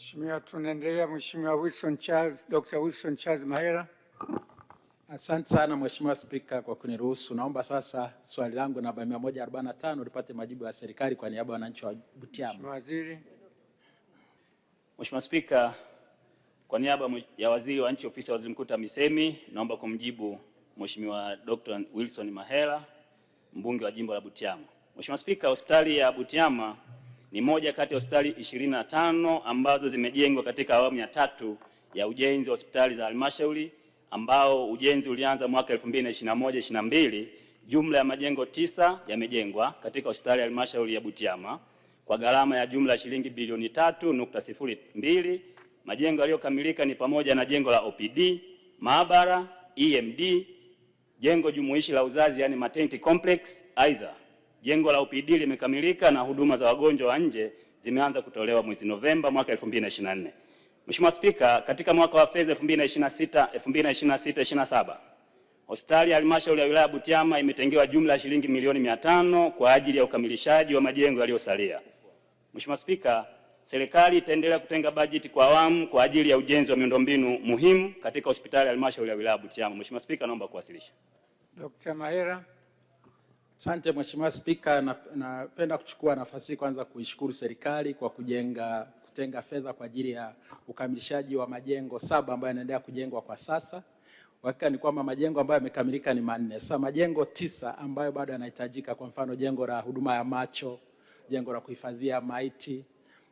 Mheshimiwa, tunaendelea. Mheshimiwa Wilson Charles, Dr. Wilson Charles Mahela. Asante sana Mheshimiwa Spika kwa kuniruhusu. Naomba sasa swali langu namba 145 lipate majibu ya serikali kwa niaba ya wananchi wa Butiama. Mheshimiwa Waziri. Mheshimiwa Spika, kwa niaba ya Waziri wa Nchi Ofisi ya Waziri Mkuu TAMISEMI, naomba kumjibu Mheshimiwa Dr. Wilson Mahela, mbunge wa jimbo la Butiama. Mheshimiwa Spika, hospitali ya Butiama ni moja kati ya hospitali 25 ambazo zimejengwa katika awamu ya 3 ya ujenzi wa hospitali za halmashauri ambao ujenzi ulianza mwaka 2021-22. Jumla ya majengo 9 yamejengwa katika hospitali ya halmashauri ya Butiama kwa gharama ya jumla shilingi bilioni 3.02. Majengo yaliyokamilika ni pamoja na jengo la OPD, maabara, EMD, jengo jumuishi la uzazi yani maternity complex. Aidha, jengo la OPD limekamilika na huduma za wagonjwa wa nje zimeanza kutolewa mwezi Novemba mwaka 2024. Mheshimiwa Spika, katika mwaka wa fedha 2026/27 hospitali ya halmashauri ya wilaya Butiama imetengewa jumla ya shilingi milioni 500 kwa ajili ya ukamilishaji wa majengo yaliyosalia. Mheshimiwa Spika, serikali itaendelea kutenga bajeti kwa awamu kwa ajili ya ujenzi wa miundombinu muhimu katika hospitali ya halmashauri ya wilaya Butiama. Mheshimiwa Spika, naomba kuwasilisha. Dr. Mahela. Asante Mheshimiwa Spika, napenda kuchukua nafasi kwanza kuishukuru serikali kwa kutenga fedha kwa ajili ya ukamilishaji wa majengo 7 ambayo yanaendelea kujengwa kwa sasa. Hakika ni kwamba majengo ambayo yamekamilika ni 4. Sasa majengo 9 ambayo bado yanahitajika, kwa mfano jengo la huduma ya macho, jengo la kuhifadhia maiti,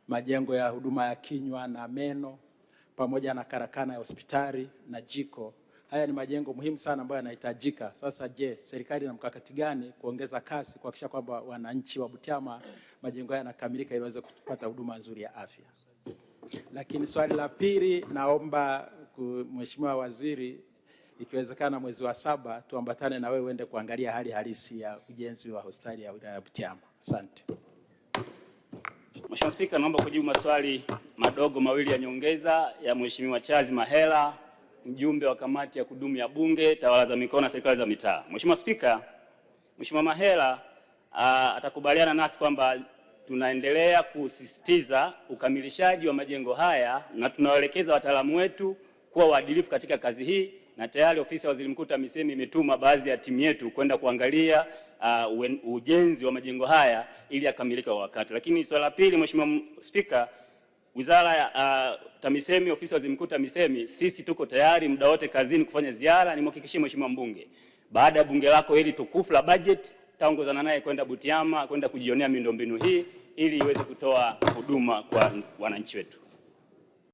majengo ya huduma ya kinywa na meno, pamoja na karakana ya hospitali na jiko. Haya ni majengo muhimu sana ambayo yanahitajika. Sasa je, serikali ina mkakati gani kuongeza kasi kuhakikisha kwamba wananchi wa Butiama majengo haya yanakamilika ili waweze kupata huduma nzuri ya afya? Lakini swali la pili, naomba Mheshimiwa Waziri, ikiwezekana mwezi wa 7 tuambatane na wewe uende kuangalia hali halisi ya ujenzi wa hospitali ya wilaya ya Butiama. Asante. Mheshimiwa Spika, naomba kujibu maswali madogo mawili ya nyongeza ya Mheshimiwa Charles Mahela, mjumbe wa kamati ya kudumu ya Bunge, tawala za mikoa na serikali za mitaa. Mheshimiwa Spika, Mheshimiwa Mahela atakubaliana nasi kwamba tunaendelea kusisitiza ukamilishaji wa majengo haya na tunawaelekeza wataalamu wetu kuwa waadilifu katika kazi hii, na tayari ofisi ya Waziri Mkuu TAMISEMI imetuma baadhi ya timu yetu kwenda kuangalia ujenzi wa majengo haya ili yakamilike kwa wakati. Lakini swala la pili, Mheshimiwa Spika, Wizara ya TAMISEMI, ofisi ya Waziri Mkuu TAMISEMI, sisi tuko tayari muda wote kazini kufanya ziara. Nimhakikishie Mheshimiwa mbunge, baada ya bunge lako hili tukufu la budget, taongozana naye kwenda Butiama kwenda kujionea miundombinu hii ili iweze kutoa huduma kwa wananchi wetu.